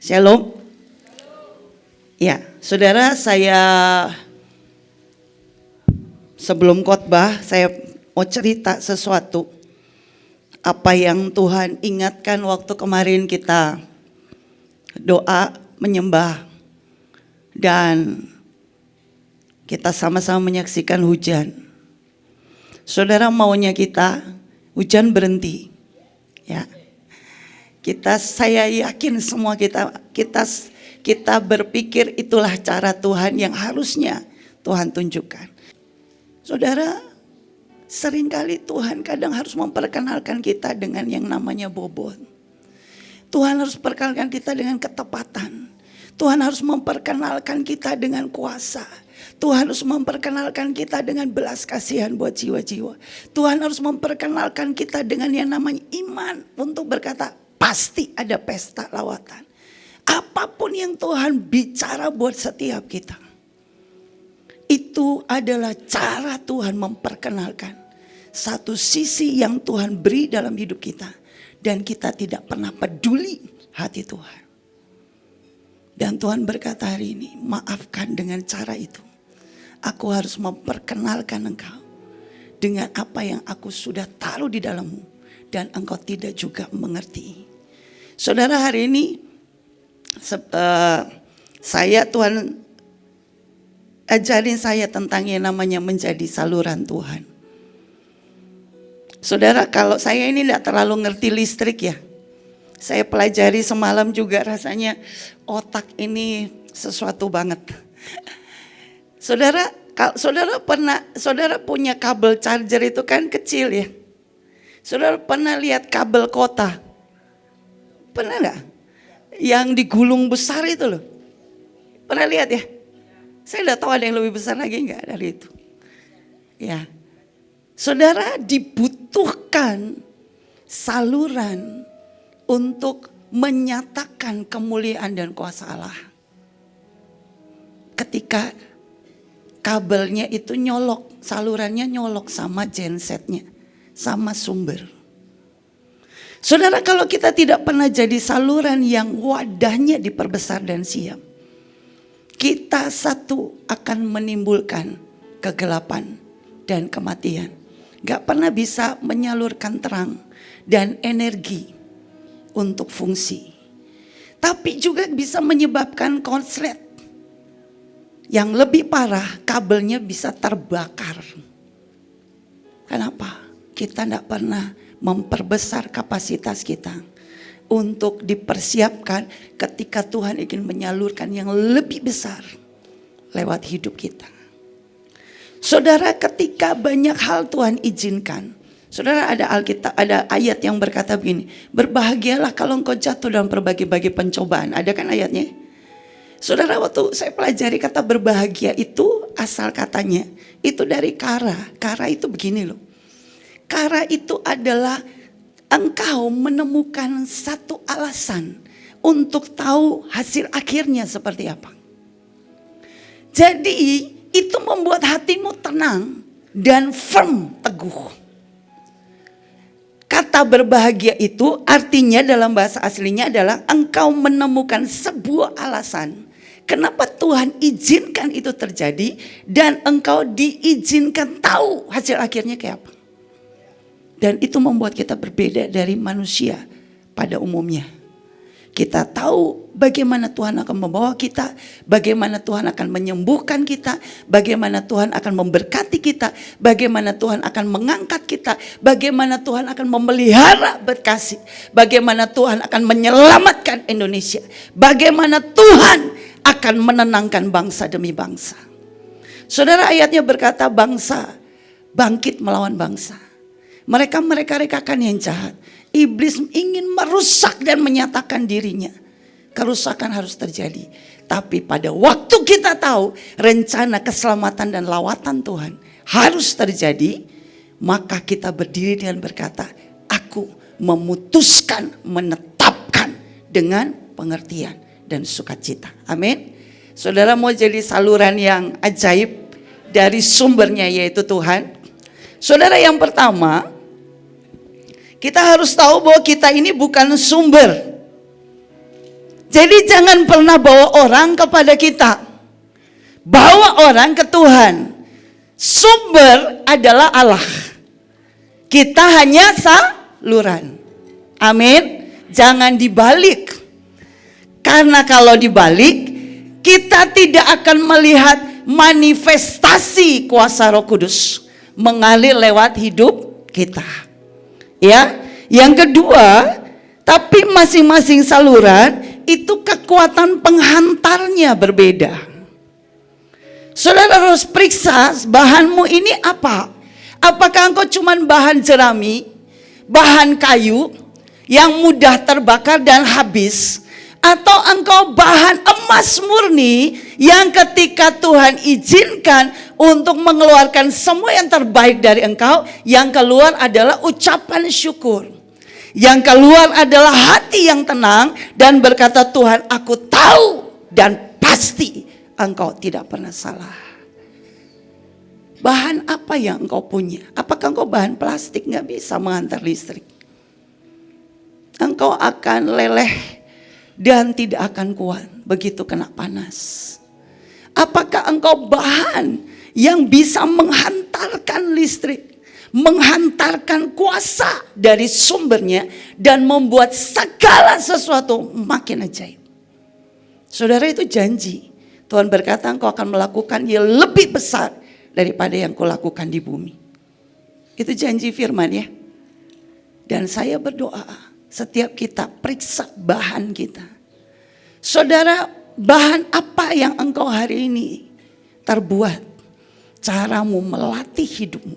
Shalom. Ya, saudara, saya sebelum khotbah saya mau cerita sesuatu. Apa yang Tuhan ingatkan waktu kemarin kita doa menyembah dan kita sama-sama menyaksikan hujan. Saudara, maunya kita hujan berhenti. Ya. Saya yakin semua kita berpikir itulah cara Tuhan yang harusnya Tuhan tunjukkan. Saudara, seringkali Tuhan kadang harus memperkenalkan kita dengan yang namanya bobot. Tuhan harus perkenalkan kita dengan ketepatan. Tuhan harus memperkenalkan kita dengan kuasa. Tuhan harus memperkenalkan kita dengan belas kasihan buat jiwa-jiwa. Tuhan harus memperkenalkan kita dengan yang namanya iman untuk berkata, pasti ada pesta lawatan. Apapun yang Tuhan bicara buat setiap kita, itu adalah cara Tuhan memperkenalkan satu sisi yang Tuhan beri dalam hidup kita. Dan kita tidak pernah peduli hati Tuhan. Dan Tuhan berkata hari ini, maafkan dengan cara itu. Aku harus memperkenalkan engkau dengan apa yang aku sudah taruh di dalammu. Dan engkau tidak juga mengerti. Saudara, hari ini Tuhan ajarin saya tentang yang namanya menjadi saluran Tuhan. Saudara, kalau saya ini tidak terlalu ngerti listrik ya. Saya pelajari semalam juga, rasanya otak ini sesuatu banget. Saudara, kalau saudara punya kabel charger itu kan kecil ya. Saudara pernah lihat kabel kota? Pernah nggak? Yang digulung besar itu loh. Pernah lihat ya? Saya udah tahu ada yang lebih besar lagi nggak dari itu. Ya, saudara, dibutuhkan saluran untuk menyatakan kemuliaan dan kuasa Allah. Ketika kabelnya itu nyolok, salurannya nyolok sama gensetnya, sama sumber. Saudara, kalau kita tidak pernah jadi saluran yang wadahnya diperbesar dan siap, kita satu akan menimbulkan kegelapan dan kematian. Gak pernah bisa menyalurkan terang dan energi untuk fungsi. Tapi juga bisa menyebabkan konslet. Yang lebih parah, kabelnya bisa terbakar. Kenapa? Kita gak pernah memperbesar kapasitas kita untuk dipersiapkan ketika Tuhan ingin menyalurkan yang lebih besar lewat hidup kita. Saudara, ketika banyak hal Tuhan izinkan, saudara, ada Alkitab, ada ayat yang berkata begini, berbahagialah kalau engkau jatuh dalam berbagai-bagai pencobaan. Ada kan ayatnya? Saudara, waktu saya pelajari kata berbahagia itu asal katanya itu dari kara. Kara itu begini loh. Kara itu adalah engkau menemukan satu alasan untuk tahu hasil akhirnya seperti apa. Jadi itu membuat hatimu tenang dan firm, teguh. Kata berbahagia itu artinya dalam bahasa aslinya adalah engkau menemukan sebuah alasan kenapa Tuhan izinkan itu terjadi dan engkau diizinkan tahu hasil akhirnya kayak apa. Dan itu membuat kita berbeda dari manusia pada umumnya. Kita tahu bagaimana Tuhan akan membawa kita, bagaimana Tuhan akan menyembuhkan kita, bagaimana Tuhan akan memberkati kita, bagaimana Tuhan akan mengangkat kita, bagaimana Tuhan akan memelihara berkasih, bagaimana Tuhan akan menyelamatkan Indonesia, bagaimana Tuhan akan menenangkan bangsa demi bangsa. Saudara, ayatnya berkata bangsa bangkit melawan bangsa. Mereka rekakan yang jahat. Iblis ingin merusak dan menyatakan dirinya. Kerusakan harus terjadi. Tapi pada waktu kita tahu rencana keselamatan dan lawatan Tuhan harus terjadi, maka kita berdiri dan berkata, aku memutuskan, menetapkan dengan pengertian dan sukacita. Amin. Saudara, mau jadi saluran yang ajaib dari sumbernya yaitu Tuhan. Saudara, yang pertama, kita harus tahu bahwa kita ini bukan sumber. Jadi jangan pernah bawa orang kepada kita. Bawa orang ke Tuhan. Sumber adalah Allah. Kita hanya saluran. Amin. Jangan dibalik. Karena kalau dibalik, kita tidak akan melihat manifestasi kuasa Roh Kudus mengalir lewat hidup kita. Ya. Yang kedua, tapi masing-masing saluran itu kekuatan penghantarnya berbeda. Saudara harus periksa bahanmu ini apa? Apakah engkau cuma bahan jerami, bahan kayu yang mudah terbakar dan habis? Atau engkau bahan emas murni yang ketika Tuhan izinkan untuk mengeluarkan semua yang terbaik dari engkau, yang keluar adalah ucapan syukur. Yang keluar adalah hati yang tenang dan berkata, Tuhan, aku tahu dan pasti engkau tidak pernah salah. Bahan apa yang engkau punya? Apakah engkau bahan plastik? Nggak bisa menghantar listrik. Engkau akan leleh dan tidak akan kuat begitu kena panas. Apakah engkau bahan yang bisa menghantarkan listrik, menghantarkan kuasa dari sumbernya dan membuat segala sesuatu makin ajaib? Saudara, itu janji. Tuhan berkata engkau akan melakukan yang lebih besar daripada yang kau lakukan di bumi. Itu janji firman ya. Dan saya berdoa setiap kita periksa bahan kita. Saudara, bahan apa yang engkau hari ini terbuat? Caramu melatih hidupmu,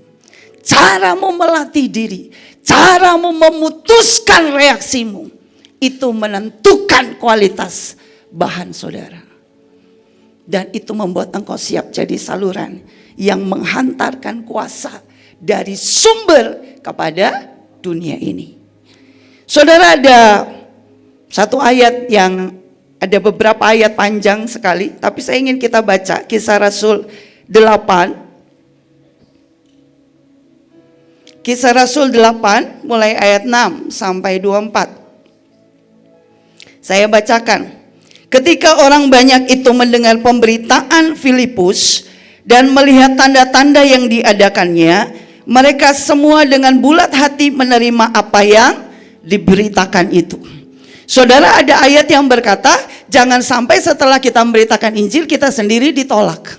caramu melatih diri, caramu memutuskan reaksimu, itu menentukan kualitas bahan saudara. Dan itu membuat engkau siap jadi saluran yang menghantarkan kuasa dari sumber kepada dunia ini. Saudara, ada satu ayat yang ada beberapa ayat panjang sekali, tapi saya ingin kita baca Kisah Rasul 8. Kisah Rasul 8 mulai ayat 6 sampai 24. Saya bacakan. Ketika orang banyak itu mendengar pemberitaan Filipus dan melihat tanda-tanda yang diadakannya, mereka semua dengan bulat hati menerima apa yang diberitakan itu. Saudara, ada ayat yang berkata, jangan sampai setelah kita memberitakan Injil kita sendiri ditolak.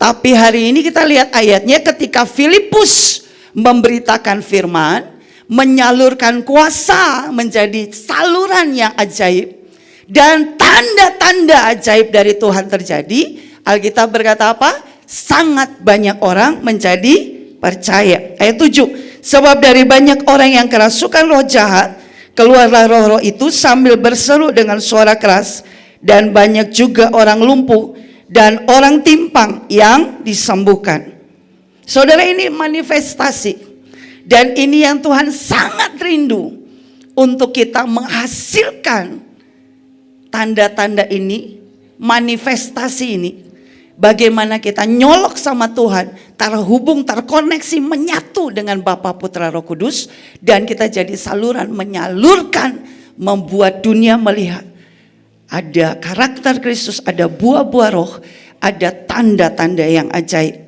Tapi hari ini kita lihat ayatnya, ketika Filipus memberitakan firman, menyalurkan kuasa menjadi saluran yang ajaib, dan tanda-tanda ajaib dari Tuhan terjadi, Alkitab berkata apa? Sangat banyak orang menjadi percaya. Ayat 7, sebab dari banyak orang yang kerasukan roh jahat, keluarlah roh-roh itu sambil berseru dengan suara keras, dan banyak juga orang lumpuh dan orang timpang yang disembuhkan. Saudara, ini manifestasi, dan ini yang Tuhan sangat rindu untuk kita menghasilkan tanda-tanda ini, manifestasi ini. Bagaimana kita nyolok sama Tuhan, terhubung, terkoneksi, menyatu dengan Bapa, Putra, Roh Kudus, dan kita jadi saluran menyalurkan, membuat dunia melihat ada karakter Kristus, ada buah-buah roh, ada tanda-tanda yang ajaib.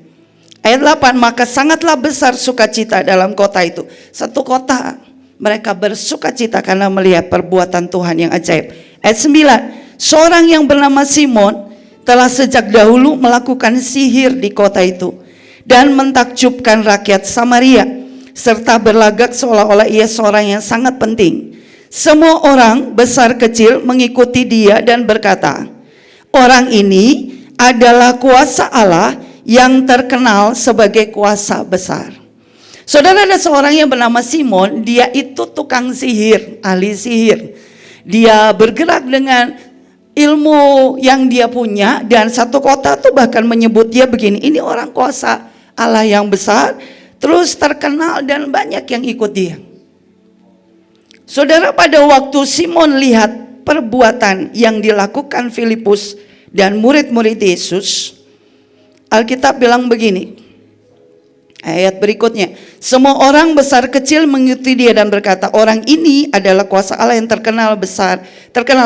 Ayat 8, maka sangatlah besar sukacita dalam kota itu. Satu kota, mereka bersukacita karena melihat perbuatan Tuhan yang ajaib. Ayat 9, seorang yang bernama Simon telah sejak dahulu melakukan sihir di kota itu dan mentakjubkan rakyat Samaria, serta berlagak seolah-olah ia seorang yang sangat penting. Semua orang besar kecil mengikuti dia dan berkata, orang ini adalah kuasa Allah yang terkenal sebagai kuasa besar. Saudara, ada seorang yang bernama Simon, dia itu tukang sihir, ahli sihir. Dia bergerak dengan ilmu yang dia punya, dan satu kota tuh bahkan menyebut dia begini, ini orang kuasa Allah yang besar, terus terkenal dan banyak yang ikut dia. Saudara, pada waktu Simon lihat perbuatan yang dilakukan Filipus dan murid-murid Yesus, Alkitab bilang begini, Ayat berikutnya, semua orang besar kecil mengikuti dia dan berkata, orang ini adalah kuasa Allah yang terkenal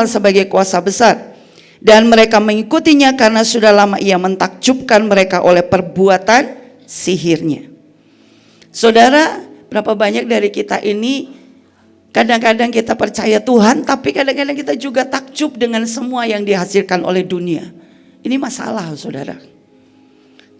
sebagai kuasa besar. Dan mereka mengikutinya karena sudah lama ia mentakjubkan mereka oleh perbuatan sihirnya. Saudara, berapa banyak dari kita ini kadang-kadang kita percaya Tuhan, tapi kadang-kadang kita juga takjub dengan semua yang dihasilkan oleh dunia. Ini masalah, saudara.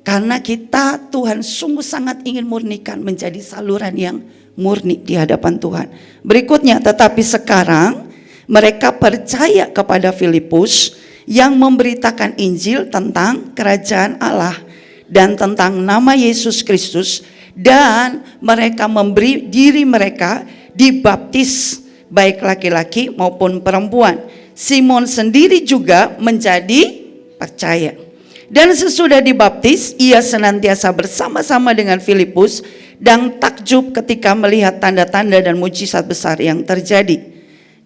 Karena kita, Tuhan sungguh sangat ingin murnikan menjadi saluran yang murni di hadapan Tuhan. Berikutnya, tetapi sekarang mereka percaya kepada Filipus yang memberitakan Injil tentang kerajaan Allah dan tentang nama Yesus Kristus, dan mereka memberi diri mereka dibaptis baik laki-laki maupun perempuan. Simon sendiri juga menjadi percaya. Dan sesudah dibaptis, ia senantiasa bersama-sama dengan Filipus dan takjub ketika melihat tanda-tanda dan mujizat besar yang terjadi.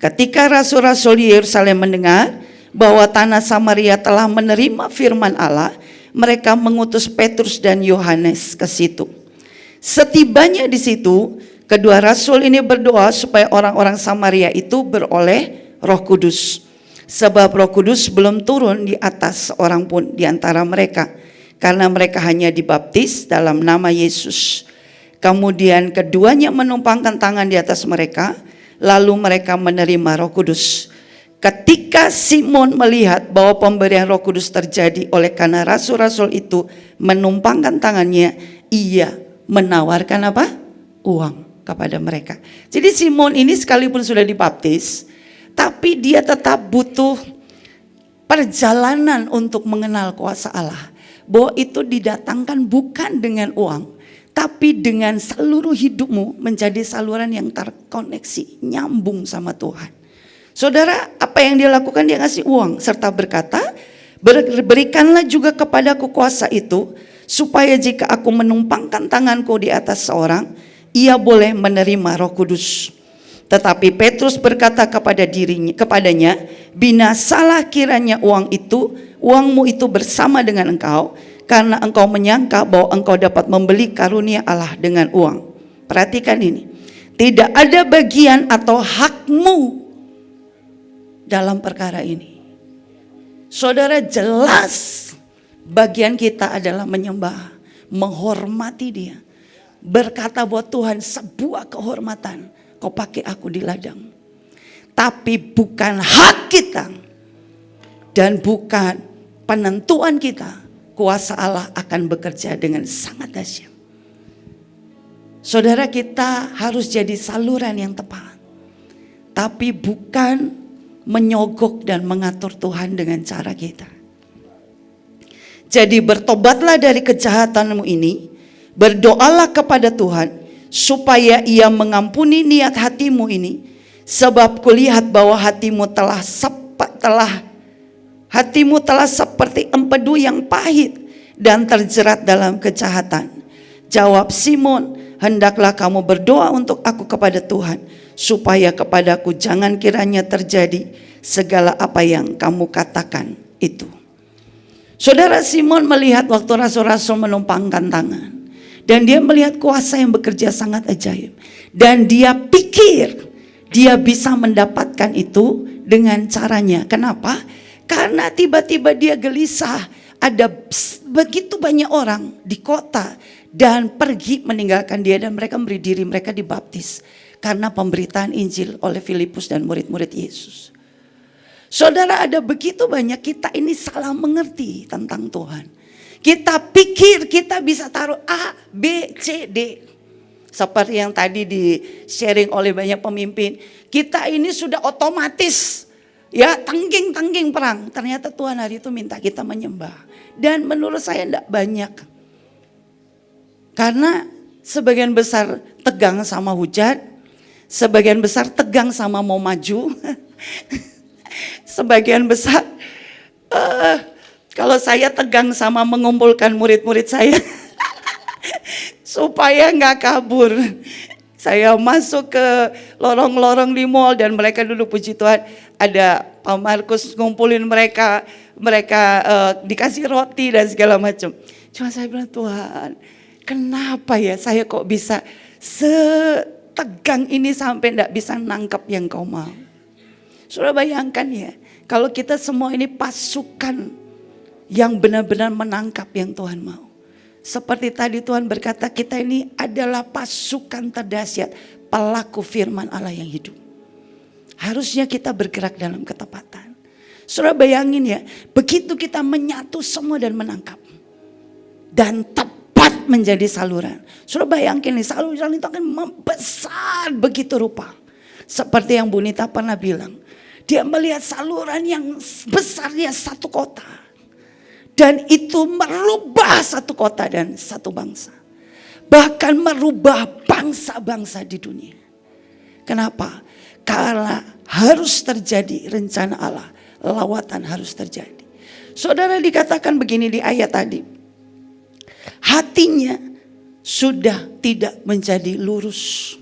Ketika rasul-rasul di Yerusalem mendengar bahwa tanah Samaria telah menerima firman Allah, mereka mengutus Petrus dan Yohanes ke situ. Setibanya di situ, kedua rasul ini berdoa supaya orang-orang Samaria itu beroleh Roh Kudus. Sebab Roh Kudus belum turun di atas seorang pun di antara mereka, karena mereka hanya dibaptis dalam nama Yesus. Kemudian keduanya menumpangkan tangan di atas mereka, lalu mereka menerima Roh Kudus. Ketika Simon melihat bahwa pemberian Roh Kudus terjadi oleh karena rasul-rasul itu menumpangkan tangannya, ia menawarkan apa? Uang kepada mereka. Jadi Simon ini sekalipun sudah dibaptis, tapi dia tetap butuh perjalanan untuk mengenal kuasa Allah. Bahwa itu didatangkan bukan dengan uang, tapi dengan seluruh hidupmu menjadi saluran yang terkoneksi, nyambung sama Tuhan. Saudara, apa yang dia lakukan? Dia ngasih uang serta berkata, berikanlah juga kepadaku kuasa itu, supaya jika aku menumpangkan tanganku di atas seorang, ia boleh menerima Roh Kudus. Tetapi Petrus berkata kepadanya, binasalah kiranya uangmu itu bersama dengan engkau, karena engkau menyangka bahwa engkau dapat membeli karunia Allah dengan uang. Perhatikan ini, tidak ada bagian atau hakmu dalam perkara ini. Saudara, jelas bagian kita adalah menyembah, menghormati Dia, berkata buat Tuhan sebuah kehormatan. Kau pakai aku di ladang. Tapi bukan hak kita dan bukan penentuan kita. Kuasa Allah akan bekerja dengan sangat dahsyat. Saudara, kita harus jadi saluran yang tepat. Tapi bukan menyogok dan mengatur Tuhan dengan cara kita. Jadi bertobatlah dari kejahatanmu ini. Berdoalah kepada Tuhan supaya Ia mengampuni niat hatimu ini, sebab kulihat bahwa hatimu telah seperti empedu yang pahit dan terjerat dalam kejahatan. Jawab Simon, hendaklah kamu berdoa untuk aku kepada Tuhan, supaya kepadaku jangan kiranya terjadi segala apa yang kamu katakan itu. Saudara, Simon melihat waktu rasul-rasul menumpangkan tangan. Dan dia melihat kuasa yang bekerja sangat ajaib. Dan dia pikir dia bisa mendapatkan itu dengan caranya. Kenapa? Karena tiba-tiba dia gelisah. Ada begitu banyak orang di kota dan pergi meninggalkan dia, dan mereka memberi diri mereka dibaptis karena pemberitaan Injil oleh Filipus dan murid-murid Yesus. Saudara, ada begitu banyak kita ini salah mengerti tentang Tuhan. Kita pikir kita bisa taruh A, B, C, D. Seperti yang tadi di sharing oleh banyak pemimpin. Kita ini sudah otomatis ya tangging-tangging perang. Ternyata Tuhan hari itu minta kita menyembah. Dan menurut saya tidak banyak. Karena sebagian besar tegang sama hujan. Sebagian besar tegang sama mau maju. Sebagian besar kalau saya tegang sama mengumpulkan murid-murid saya supaya nggak kabur. Saya masuk ke lorong-lorong di mall dan mereka duduk, puji Tuhan, ada Pak Markus ngumpulin mereka dikasih roti dan segala macam. Cuma saya bilang, Tuhan, Kenapa ya saya kok bisa setegang ini sampai tidak bisa nangkap yang kau mau. Sudah bayangkan ya, kalau kita semua ini pasukan yang benar-benar menangkap yang Tuhan mau. Seperti tadi Tuhan berkata, kita ini adalah pasukan terdahsyat, pelaku firman Allah yang hidup. Harusnya kita bergerak dalam ketepatan. Saudara bayangin ya, begitu kita menyatu semua dan menangkap. Dan tepat menjadi saluran. Saudara bayangin nih, saluran itu akan membesar begitu rupa. Seperti yang Bu Nita pernah bilang. Dia melihat saluran yang besarnya satu kota. Dan itu merubah satu kota dan satu bangsa. Bahkan merubah bangsa-bangsa di dunia. Kenapa? Karena harus terjadi rencana Allah. Lawatan harus terjadi. Saudara dikatakan begini di ayat tadi. Hatinya sudah tidak menjadi lurus.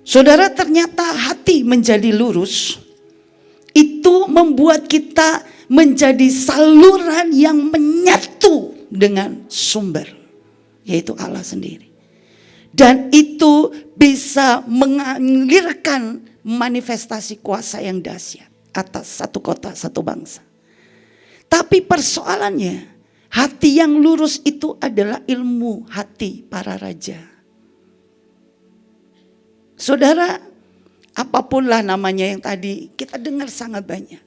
Saudara, ternyata hati menjadi lurus. Itu membuat kita menjadi saluran yang menyatu dengan sumber, yaitu Allah sendiri. Dan itu bisa mengalirkan manifestasi kuasa yang dahsyat atas satu kota, satu bangsa. Tapi persoalannya, hati yang lurus itu adalah ilmu hati para raja. Saudara, apapunlah namanya yang tadi kita dengar sangat banyak.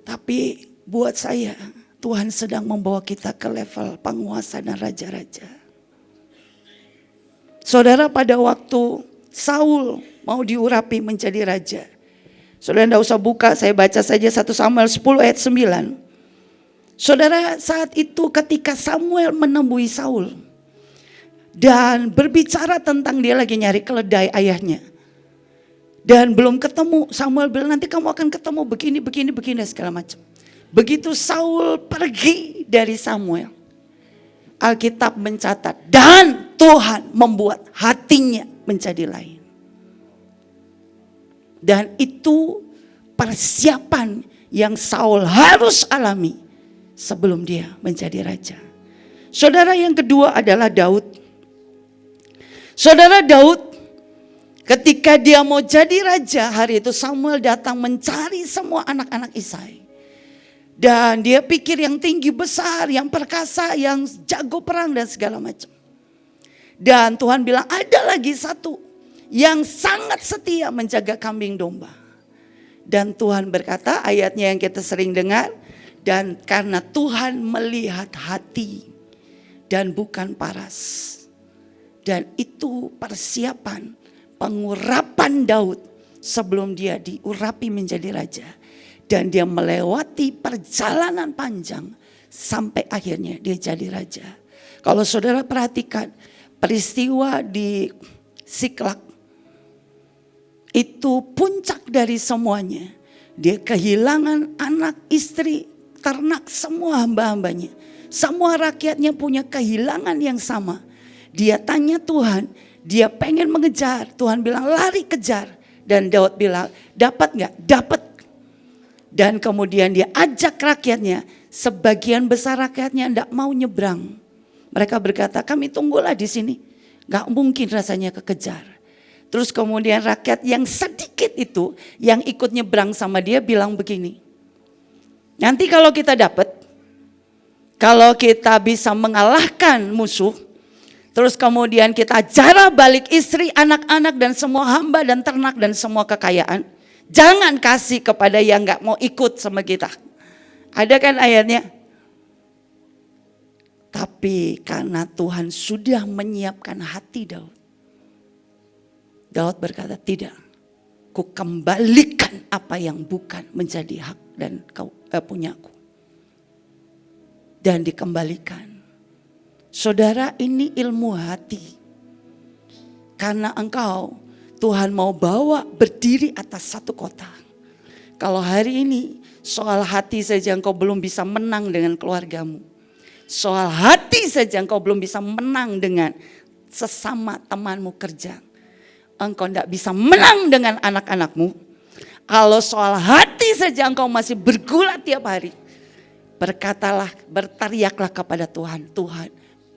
Tapi buat saya, Tuhan sedang membawa kita ke level penguasa dan raja-raja. Saudara, pada waktu Saul mau diurapi menjadi raja. Saudara tidak usah buka, saya baca saja 1 Samuel 10 ayat 9. Saudara, saat itu ketika Samuel menemui Saul. Dan berbicara tentang dia lagi nyari keledai ayahnya. Dan belum ketemu, Samuel bilang nanti kamu akan ketemu begini segala macam. Begitu Saul pergi dari Samuel, Alkitab mencatat dan Tuhan membuat hatinya menjadi lain. Dan itu persiapan yang Saul harus alami sebelum dia menjadi raja. Saudara, yang kedua adalah Daud. Saudara, Daud ketika dia mau jadi raja, hari itu Samuel datang mencari semua anak-anak Isai. Dan dia pikir yang tinggi besar, yang perkasa, yang jago perang dan segala macam. Dan Tuhan bilang ada lagi satu yang sangat setia menjaga kambing domba. Dan Tuhan berkata, ayatnya yang kita sering dengar, dan karena Tuhan melihat hati dan bukan paras. Dan itu persiapan pengurapan Daud sebelum dia diurapi menjadi raja. Dan dia melewati perjalanan panjang sampai akhirnya dia jadi raja. Kalau saudara perhatikan peristiwa di Siklak, itu puncak dari semuanya. Dia kehilangan anak, istri, ternak, semua hamba-hambanya. Semua rakyatnya punya kehilangan yang sama. Dia tanya Tuhan, dia pengen mengejar. Tuhan bilang lari kejar. Dan Daud bilang dapat gak? Dapat. Dan kemudian dia ajak rakyatnya. Sebagian besar rakyatnya tidak mau nyebrang. Mereka berkata kami tunggulah di sini. Gak mungkin rasanya kekejar. Terus kemudian rakyat yang sedikit itu yang ikut nyebrang sama dia bilang begini. Nanti kalau kita dapat, kalau kita bisa mengalahkan musuh, terus kemudian kita jarah balik istri, anak-anak dan semua hamba dan ternak dan semua kekayaan. Jangan kasih kepada yang gak mau ikut sama kita. Ada kan ayatnya? Tapi karena Tuhan sudah menyiapkan hati Daud. Daud berkata tidak. Ku kembalikan apa yang bukan menjadi hak dan punyaku. Dan dikembalikan. Saudara, ini ilmu hati. Karena engkau Tuhan mau bawa berdiri atas satu kota. Kalau hari ini soal hati saja engkau belum bisa menang dengan keluargamu. Soal hati saja engkau belum bisa menang dengan sesama temanmu kerja. Engkau tidak bisa menang dengan anak-anakmu. Kalau soal hati saja engkau masih bergulat tiap hari. Berkatalah, berteriaklah kepada Tuhan. Tuhan,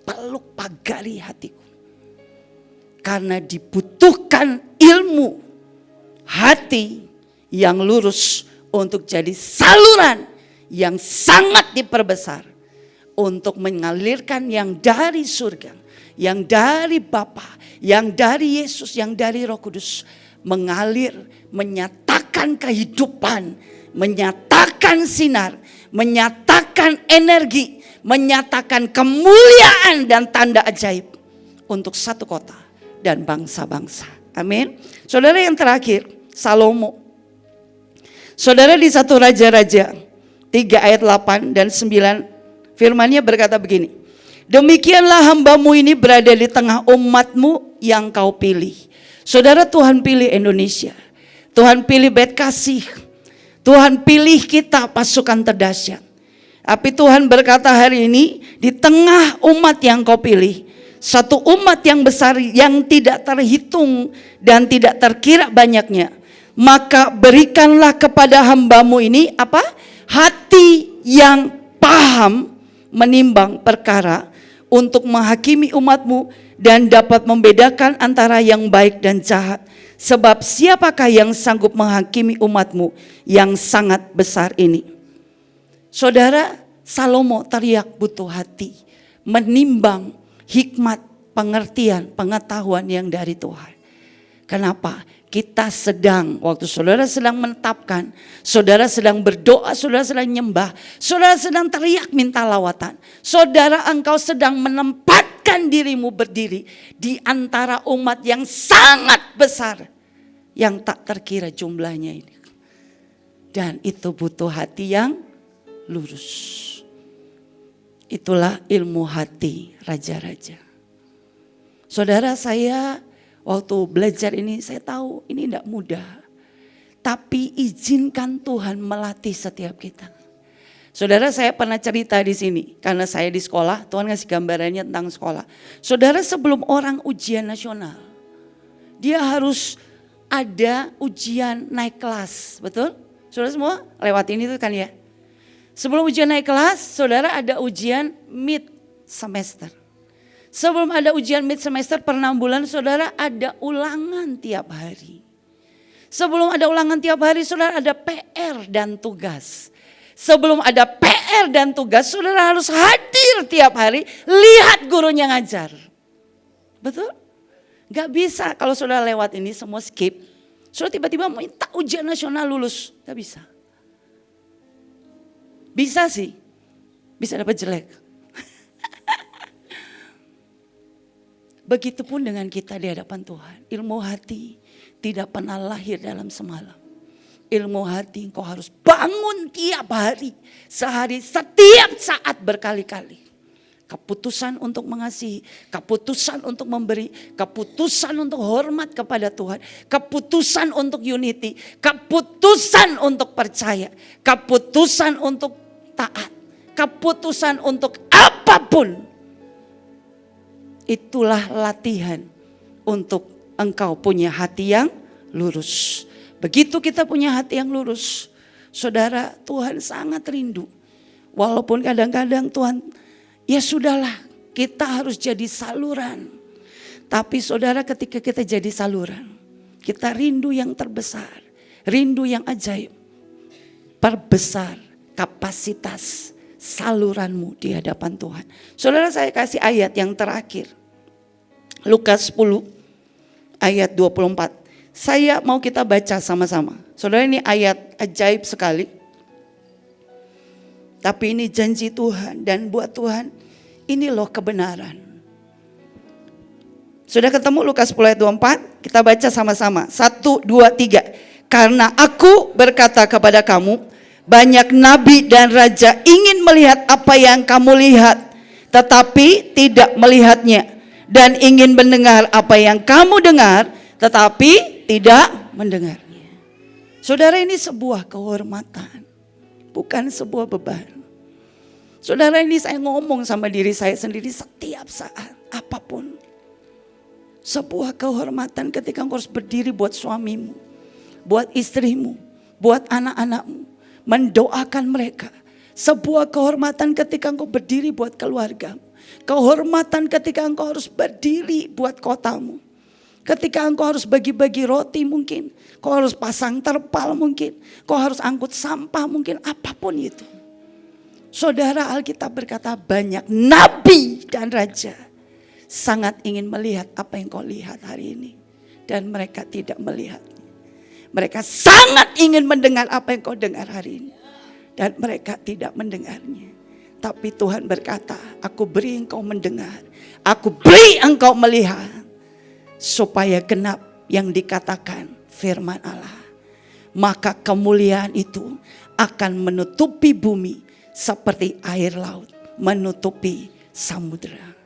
peluk pagari hatiku. Karena dibutuhkan ilmu hati yang lurus untuk jadi saluran yang sangat diperbesar untuk mengalirkan yang dari surga, yang dari Bapa, yang dari Yesus, yang dari Roh Kudus, mengalir, menyatakan kehidupan, menyatakan sinar, menyatakan energi, menyatakan kemuliaan dan tanda ajaib untuk satu kota dan bangsa-bangsa. Amin. Saudara, yang terakhir, Salomo. Saudara, di 1 Raja-Raja 3 ayat 8 dan 9 firman-Nya berkata begini. Demikianlah hambamu ini berada di tengah umatmu yang kau pilih. Saudara, Tuhan pilih Indonesia. Tuhan pilih Bet Kasih. Tuhan pilih kita pasukan terdahsyat. Tapi Tuhan berkata hari ini, di tengah umat yang kau pilih, satu umat yang besar yang tidak terhitung dan tidak terkira banyaknya, maka berikanlah kepada hambamu ini apa? Hati yang paham menimbang perkara untuk menghakimi umatmu dan dapat membedakan antara yang baik dan jahat. Sebab siapakah yang sanggup menghakimi umatmu yang sangat besar ini? Saudara, Salomo teriak butuh hati, menimbang hikmat, pengertian, pengetahuan yang dari Tuhan. Kenapa? Kita sedang, waktu saudara sedang menetapkan, saudara sedang berdoa, saudara sedang nyembah, saudara sedang teriak minta lawatan. Saudara, engkau sedang menempatkan dirimu berdiri di antara umat yang sangat besar, yang tak terkira jumlahnya ini. Dan itu butuh hati yang lurus. Itulah ilmu hati raja-raja. Saudara, saya waktu belajar ini saya tahu ini tidak mudah. Tapi izinkan Tuhan melatih setiap kita. Saudara, saya pernah cerita di sini karena saya di sekolah, Tuhan ngasih gambarannya tentang sekolah. Saudara, sebelum orang ujian nasional, dia harus ada ujian naik kelas, betul? Saudara semua lewatin itu kan ya? Sebelum ujian naik kelas, saudara ada ujian mid semester. Sebelum ada ujian mid semester per 6 bulan, saudara ada ulangan tiap hari. Sebelum ada ulangan tiap hari, saudara ada PR dan tugas. Sebelum ada PR dan tugas, saudara harus hadir tiap hari, lihat gurunya ngajar. Betul? Gak bisa kalau saudara lewat ini semua skip. Saudara tiba-tiba minta ujian nasional lulus, gak bisa. Bisa sih, bisa dapat jelek. Begitupun dengan kita di hadapan Tuhan. Ilmu hati tidak pernah lahir dalam semalam. Ilmu hati engkau harus bangun tiap hari, sehari, setiap saat berkali-kali. Keputusan untuk mengasihi, keputusan untuk memberi, keputusan untuk hormat kepada Tuhan, keputusan untuk unity, keputusan untuk percaya, keputusan untuk taat, keputusan untuk apapun. Itulah latihan untuk engkau punya hati yang lurus. Begitu kita punya hati yang lurus, saudara, Tuhan sangat rindu. Walaupun kadang-kadang Tuhan, ya sudahlah, kita harus jadi saluran. Tapi saudara, ketika kita jadi saluran, kita rindu yang terbesar, rindu yang ajaib. Perbesar kapasitas saluranmu di hadapan Tuhan. Saudara, saya kasih ayat yang terakhir. Lukas 10 ayat 24. Saya mau kita baca sama-sama. Saudara, ini ayat ajaib sekali. Tapi ini janji Tuhan, dan buat Tuhan ini loh kebenaran. Sudah ketemu Lukas 10 ayat 24? Kita baca sama-sama. 1, 2, 3. Karena aku berkata kepada kamu, banyak nabi dan raja ingin melihat apa yang kamu lihat, tetapi tidak melihatnya. Dan ingin mendengar apa yang kamu dengar, tetapi tidak mendengarnya. Saudara, ini sebuah kehormatan, bukan sebuah beban. Saudara, ini saya ngomong sama diri saya sendiri setiap saat, apapun. Sebuah kehormatan ketika engkau harus berdiri buat suamimu, buat istrimu, buat anak-anakmu, mendoakan mereka. Sebuah kehormatan ketika engkau berdiri buat keluargamu. Kehormatan ketika engkau harus berdiri buat kotamu. Ketika engkau harus bagi-bagi roti mungkin. Kau harus pasang terpal mungkin. Kau harus angkut sampah mungkin. Apapun itu. Saudara, Alkitab berkata banyak nabi dan raja sangat ingin melihat apa yang kau lihat hari ini. Dan mereka tidak melihatnya. Mereka sangat ingin mendengar apa yang kau dengar hari ini. Dan mereka tidak mendengarnya. Tapi Tuhan berkata, aku beri engkau mendengar. Aku beri engkau melihat. Supaya genap yang dikatakan firman Allah. Maka kemuliaan itu akan menutupi bumi seperti air laut menutupi samudera.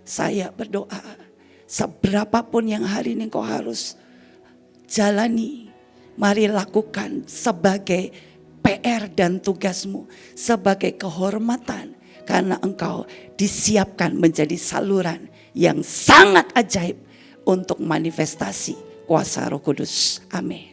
Saya berdoa, seberapapun yang hari ini kau harus jalani, mari lakukan sebagai PR dan tugasmu, sebagai kehormatan, karena engkau disiapkan menjadi saluran yang sangat ajaib untuk manifestasi kuasa Roh Kudus. Amin.